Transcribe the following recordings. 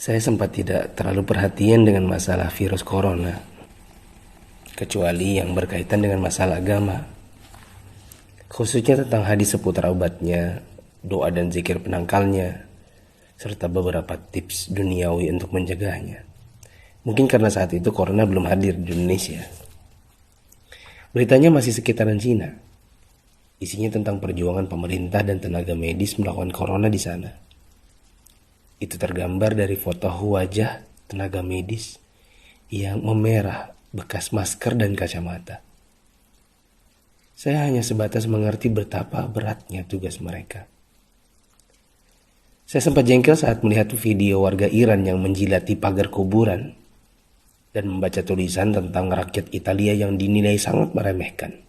Saya sempat tidak terlalu perhatian dengan masalah virus corona, kecuali yang berkaitan dengan masalah agama, khususnya tentang hadis seputar obatnya, doa dan zikir penangkalnya, serta beberapa tips duniawi untuk menjaganya. Mungkin karena saat itu corona belum hadir di Indonesia. Beritanya masih sekitaran Cina. Isinya tentang perjuangan pemerintah dan tenaga medis melawan corona di sana. Itu tergambar dari foto wajah tenaga medis yang memerah bekas masker dan kacamata. Saya hanya sebatas mengerti betapa beratnya tugas mereka. Saya sempat jengkel saat melihat video warga Iran yang menjilati pagar kuburan dan membaca tulisan tentang rakyat Italia yang dinilai sangat meremehkan.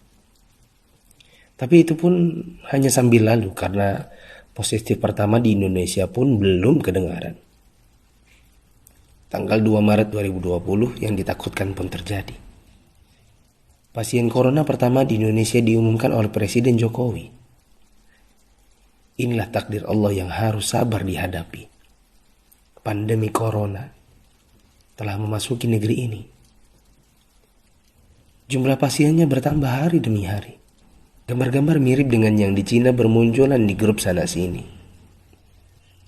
Tapi itu pun hanya sambil lalu karena positif pertama di Indonesia pun belum kedengaran. Tanggal 2 Maret 2020 yang ditakutkan pun terjadi. Pasien corona pertama di Indonesia diumumkan oleh Presiden Jokowi. Inilah takdir Allah yang harus sabar dihadapi. Pandemi corona telah memasuki negeri ini. Jumlah pasiennya bertambah hari demi hari. Gambar-gambar mirip dengan yang di Cina bermunculan di grup sana sini.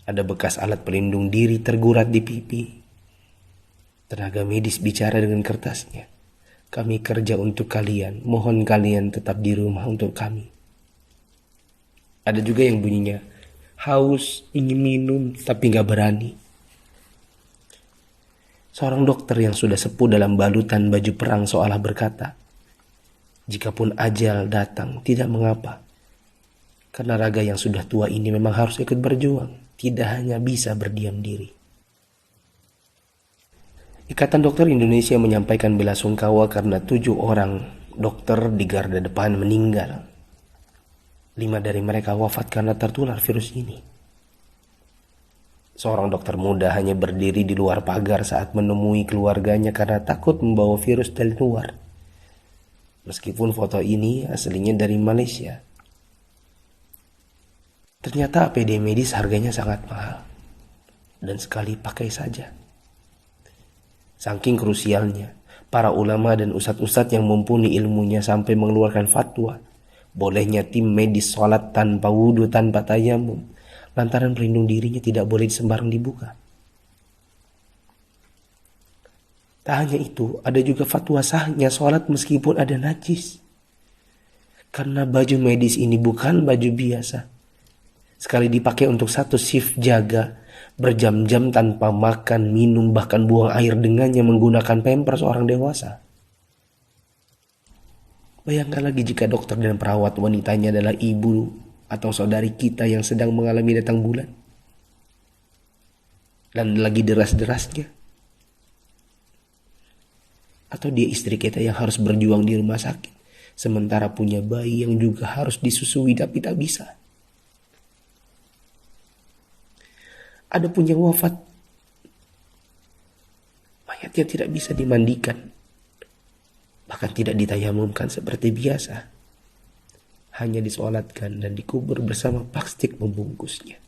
Ada bekas alat pelindung diri tergurat di pipi. Tenaga medis bicara dengan kertasnya. Kami kerja untuk kalian, mohon kalian tetap di rumah untuk kami. Ada juga yang bunyinya, haus, ingin minum, tapi gak berani. Seorang dokter yang sudah sepuh dalam balutan baju perang seolah berkata, jikapun ajal datang, tidak mengapa. Karena raga yang sudah tua ini memang harus ikut berjuang, tidak hanya bisa berdiam diri. Ikatan Dokter Indonesia menyampaikan belasungkawa karena 7 orang dokter di garda depan meninggal. 5 dari mereka wafat karena tertular virus ini. Seorang dokter muda hanya berdiri di luar pagar saat menemui keluarganya karena takut membawa virus dari luar. Meskipun foto ini aslinya dari Malaysia. Ternyata APD medis harganya sangat mahal. Dan sekali pakai saja. Saking krusialnya, para ulama dan ustadz-ustadz yang mumpuni ilmunya sampai mengeluarkan fatwa. Bolehnya tim medis sholat tanpa wudhu, tanpa tayamum. Lantaran pelindung dirinya tidak boleh sembarang dibuka. Tak hanya itu, ada juga fatwa sahnya sholat meskipun ada najis. Karena baju medis ini bukan baju biasa. Sekali dipakai untuk satu shift jaga, berjam-jam tanpa makan, minum, bahkan buang air dengannya menggunakan pampers orang dewasa. Bayangkan lagi jika dokter dan perawat wanitanya adalah ibu atau saudari kita yang sedang mengalami datang bulan. Dan lagi deras-derasnya. Atau dia istri kita yang harus berjuang di rumah sakit, sementara punya bayi yang juga harus disusui tapi tak bisa. Ada pun yang wafat, mayatnya tidak bisa dimandikan, bahkan tidak ditayamumkan seperti biasa. Hanya disolatkan dan dikubur bersama plastik membungkusnya.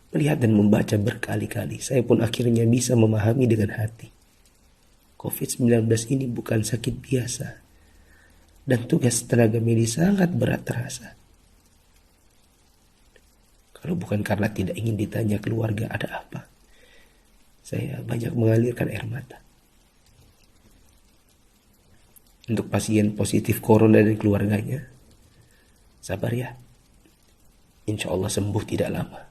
Melihat dan membaca berkali-kali, saya pun akhirnya bisa memahami dengan hati. COVID-19 ini bukan sakit biasa. Dan tugas tenaga medis sangat berat terasa. Kalau bukan karena tidak ingin ditanya keluarga ada apa, saya banyak mengalirkan air mata. Untuk pasien positif corona dan keluarganya, sabar ya. Insya Allah sembuh tidak lama.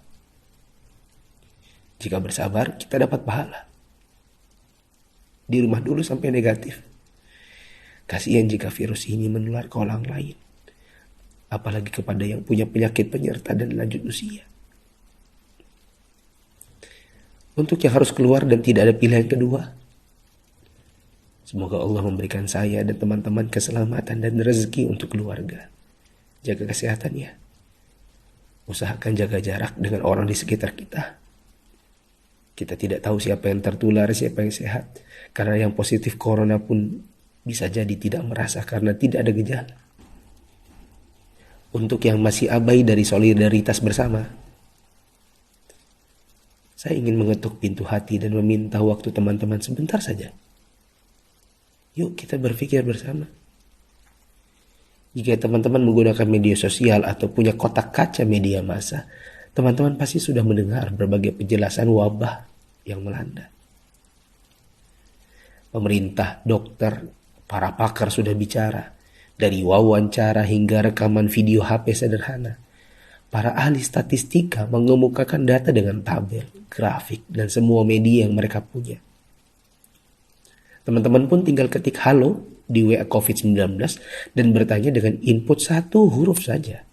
Jika bersabar, kita dapat pahala. Di rumah dulu sampai negatif. Kasihan jika virus ini menular ke orang lain. Apalagi kepada yang punya penyakit penyerta dan lanjut usia. Untuk yang harus keluar dan tidak ada pilihan kedua, semoga Allah memberikan saya dan teman-teman keselamatan dan rezeki untuk keluarga. Jaga kesehatan ya. Usahakan jaga jarak dengan orang di sekitar kita. Kita tidak tahu siapa yang tertular, siapa yang sehat. Karena yang positif corona pun bisa jadi tidak merasa karena tidak ada gejala. Untuk yang masih abai dari solidaritas bersama, Saya ingin mengetuk pintu hati dan meminta waktu teman-teman sebentar saja. Yuk kita berpikir bersama. Jika teman-teman menggunakan media sosial atau punya kotak kaca media massa, teman-teman pasti sudah mendengar berbagai penjelasan wabah yang melanda. Pemerintah, dokter, para pakar sudah bicara, dari wawancara hingga rekaman video HP sederhana. Para ahli statistika mengemukakan data dengan tabel, grafik, dan semua media yang mereka punya. Teman-teman pun tinggal ketik halo di WA COVID-19 dan bertanya dengan input satu huruf saja.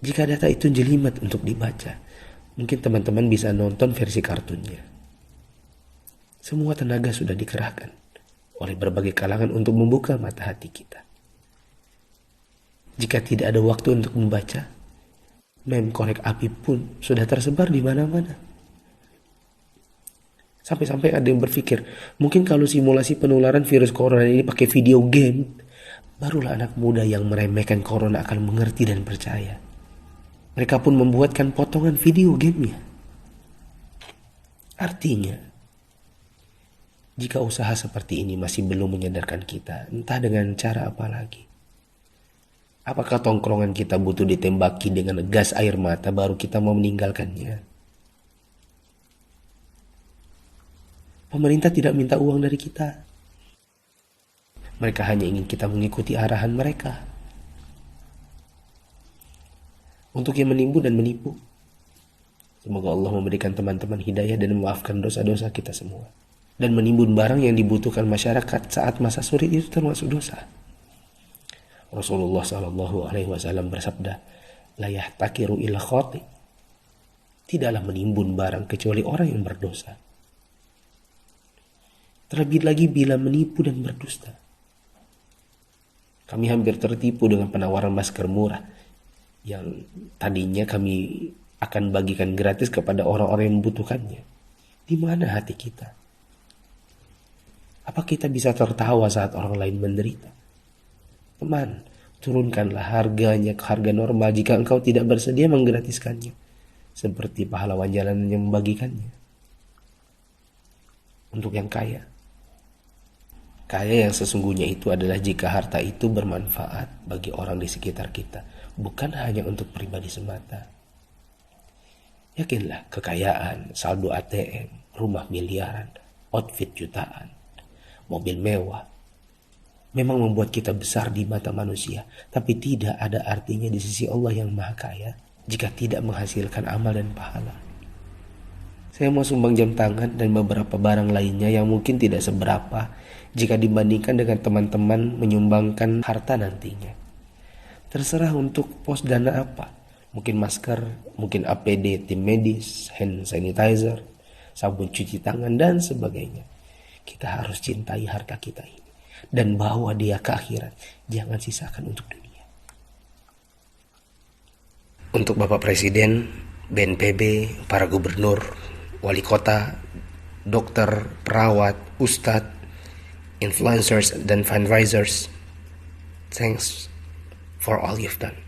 Jika data itu jelimet untuk dibaca, mungkin teman-teman bisa nonton versi kartunnya. Semua tenaga sudah dikerahkan oleh berbagai kalangan untuk membuka mata hati kita. Jika tidak ada waktu untuk membaca, meme korek api pun sudah tersebar di mana-mana. Sampai-sampai ada yang berpikir, mungkin kalau simulasi penularan virus corona ini pakai video game, barulah anak muda yang meremehkan corona akan mengerti dan percaya. Mereka pun membuatkan potongan video gamenya. Artinya, jika usaha seperti ini masih belum menyadarkan kita, entah dengan cara apa lagi. Apakah tongkrongan kita butuh ditembaki dengan gas air mata baru kita mau meninggalkannya? Pemerintah tidak minta uang dari kita. Mereka hanya ingin kita mengikuti arahan mereka. Untuk yang menimbun dan menipu, semoga Allah memberikan teman-teman hidayah dan memaafkan dosa-dosa kita semua. Dan menimbun barang yang dibutuhkan masyarakat saat masa sulit itu termasuk dosa. Rasulullah SAW bersabda, la yahtakiru illa khati. Tidaklah menimbun barang kecuali orang yang berdosa. Terlebih lagi bila menipu dan berdusta. Kami hampir tertipu dengan penawaran masker murah yang tadinya kami akan bagikan gratis kepada orang-orang yang membutuhkannya. Di mana hati kita? Apa kita bisa tertawa saat orang lain menderita? Teman, turunkanlah harganya ke harga normal jika engkau tidak bersedia menggratiskannya, seperti pahlawan jalanan yang membagikannya. Untuk yang kaya yang sesungguhnya itu adalah jika harta itu bermanfaat bagi orang di sekitar kita, bukan hanya untuk pribadi semata. Yakinlah, kekayaan, saldo ATM, rumah miliaran, outfit jutaan, mobil mewah, memang membuat kita besar di mata manusia, tapi tidak ada artinya di sisi Allah yang Maha Kaya jika tidak menghasilkan amal dan pahala. Saya mau sumbang jam tangan dan beberapa barang lainnya yang mungkin tidak seberapa jika dibandingkan dengan teman-teman menyumbangkan harta nantinya. Terserah untuk pos dana apa, mungkin masker, mungkin APD tim medis, hand sanitizer, sabun cuci tangan, dan sebagainya. Kita harus cintai harta kita ini dan bawa dia ke akhirat. Jangan sisakan untuk dunia. Untuk Bapak Presiden, BNPB, para gubernur, wali kota, dokter, perawat, ustadz, influencers, dan fundraisers, thanks for all you've done.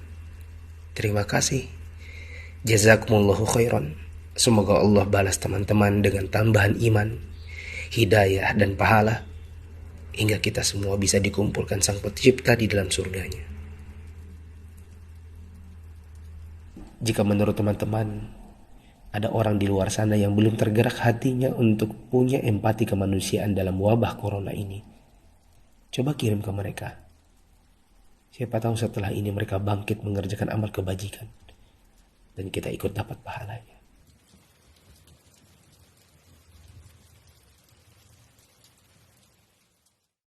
Terima kasih. Jazakumullahu khairan. Semoga Allah balas teman-teman dengan tambahan iman, hidayah, dan pahala, hingga kita semua bisa dikumpulkan Sang Pencipta di dalam surganya. Jika menurut teman-teman ada orang di luar sana yang belum tergerak hatinya untuk punya empati kemanusiaan dalam wabah corona ini, coba kirim ke mereka. Siapa tahu setelah ini mereka bangkit mengerjakan amal kebajikan dan kita ikut dapat pahalanya.